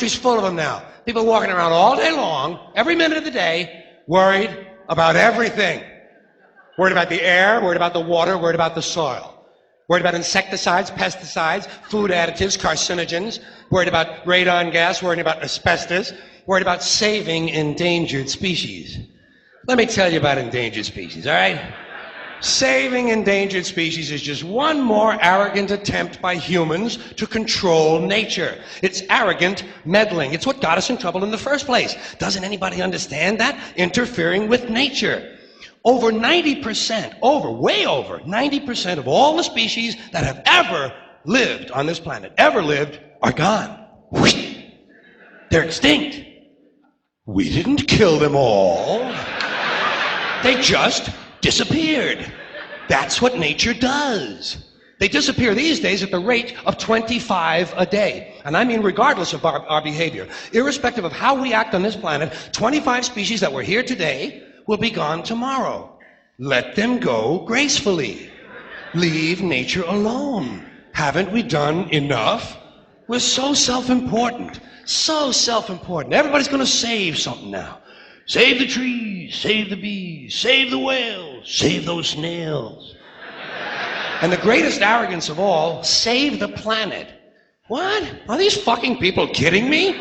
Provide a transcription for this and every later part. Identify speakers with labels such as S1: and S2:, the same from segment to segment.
S1: Country's full of them now. People walking around all day long, every minute of the day, worried about everything. Worried about the air, worried about the water, worried about the soil. Worried about insecticides, pesticides, food additives, carcinogens. Worried about radon gas, worried about asbestos. Worried about saving endangered species. Let me tell you about endangered species, all right? Saving endangered species is just one more arrogant attempt by humans to control nature. It's arrogant meddling. It's what got us in trouble in the first place. Doesn't anybody understand that? Interfering with nature. Over 90%, way over 90% of all the species that have ever lived on this planet, are gone. They're extinct. We didn't kill them all. They just disappeared. That's what nature does. They disappear these days at the rate of 25 a day. And I mean regardless of our behavior. Irrespective of how we act on this planet, 25 species that were here today will be gone tomorrow. Let them go gracefully. Leave nature alone. Haven't we done enough? We're so self-important. So self-important. Everybody's going to save something now. Save the trees, save the bees, save the whales, save those snails. And the greatest arrogance of all, save the planet. What? Are these fucking people kidding me?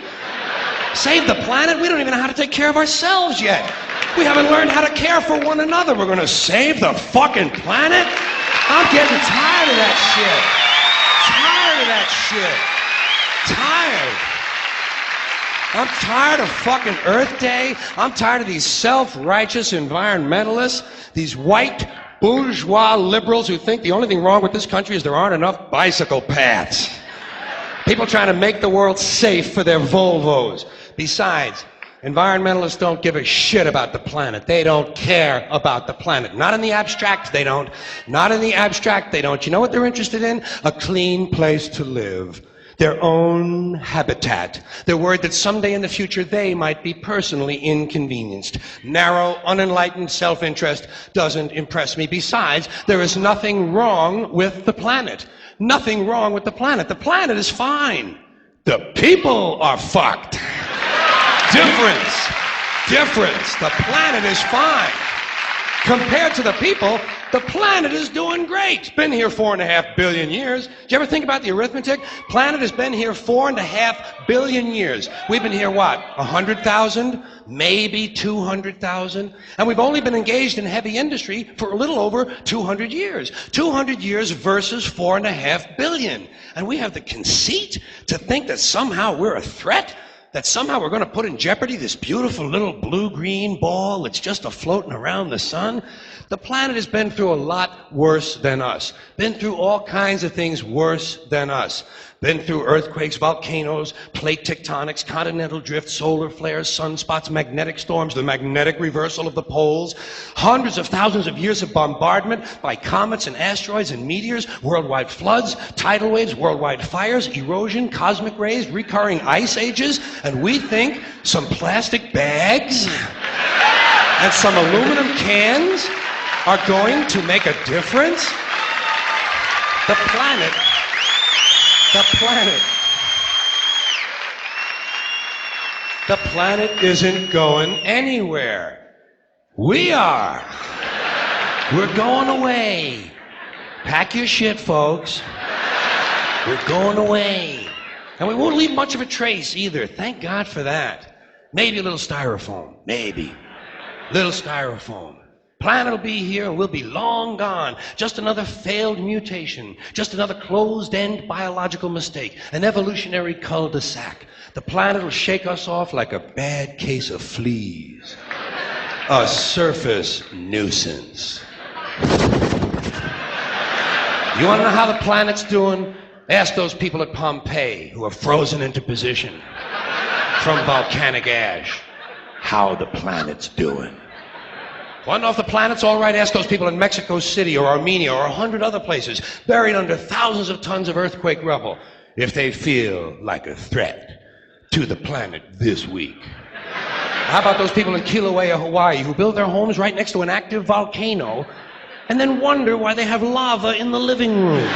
S1: Save the planet? We don't even know how to take care of ourselves yet. We haven't learned how to care for one another. We're going to save the fucking planet? I'm getting tired of that shit. Tired. I'm tired of fucking Earth Day. I'm tired of these self-righteous environmentalists, these white bourgeois liberals who think the only thing wrong with this country is there aren't enough bicycle paths. People trying to make the world safe for their Volvos. Besides, environmentalists don't give a shit about the planet. They don't care about the planet. Not in the abstract, they don't. Not in the abstract, they don't. You know what they're interested in? A clean place to live. Their own habitat. They're worried that someday in the future they might be personally inconvenienced. Narrow, unenlightened self-interest doesn't impress me. Besides, there is nothing wrong with the planet. Nothing wrong with the planet. The planet is fine. The people are fucked. Difference. The planet is fine. Compared to the people, the planet is doing great. It's been here 4.5 billion years. Did you ever think about the arithmetic? Planet has been here 4.5 billion years. We've been here, what, 100,000? Maybe 200,000? And we've only been engaged in heavy industry for a little over 200 years. 200 years versus 4.5 billion. And we have the conceit to think that somehow we're a threat? That somehow we're going to put in jeopardy this beautiful little blue-green ball that's just a-floating around the sun? The planet has been through a lot worse than us. Been through all kinds of things worse than us. Been through earthquakes, volcanoes, plate tectonics, continental drift, solar flares, sunspots, magnetic storms, the magnetic reversal of the poles, hundreds of thousands of years of bombardment by comets and asteroids and meteors, worldwide floods, tidal waves, worldwide fires, erosion, cosmic rays, recurring ice ages, and we think some plastic bags and some aluminum cans are going to make a difference? The planet isn't going anywhere. We are. We're going away. Pack your shit, folks. We're going away. And we won't leave much of a trace either. Thank God for that. Maybe a little styrofoam. Maybe. Little styrofoam. Planet will be here and we'll be long gone. Just another failed mutation. Just another closed-end biological mistake. An evolutionary cul-de-sac. The planet will shake us off like a bad case of fleas. A surface nuisance. You want to know how the planet's doing? Ask those people at Pompeii who are frozen into position from volcanic ash how the planet's doing. Want to know if the planet's all right? Ask those people in Mexico City or Armenia or 100 other places buried under thousands of tons of earthquake rubble if they feel like a threat to the planet this week. How about those people in Kilauea, Hawaii who build their homes right next to an active volcano and then wonder why they have lava in the living room?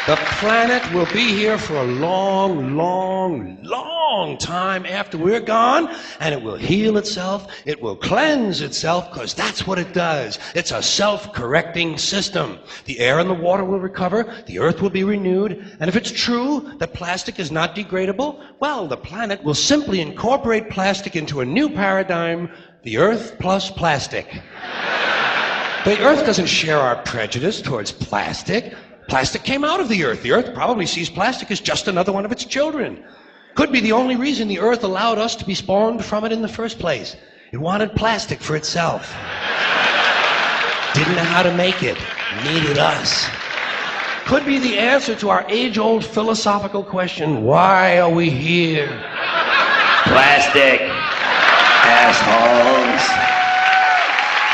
S1: The planet will be here for a long, long, long time after we're gone, and it will heal itself, it will cleanse itself, because that's what it does. It's a self-correcting system. The air and the water will recover, the earth will be renewed, and if it's true that plastic is not degradable, well, the planet will simply incorporate plastic into a new paradigm, the earth plus plastic. The earth doesn't share our prejudice towards plastic. Plastic came out of the earth. The earth probably sees plastic as just another one of its children. Could be the only reason the earth allowed us to be spawned from it in the first place. It wanted plastic for itself. Didn't know how to make it. Needed us. Could be the answer to our age-old philosophical question, why are we here? Plastic. Assholes.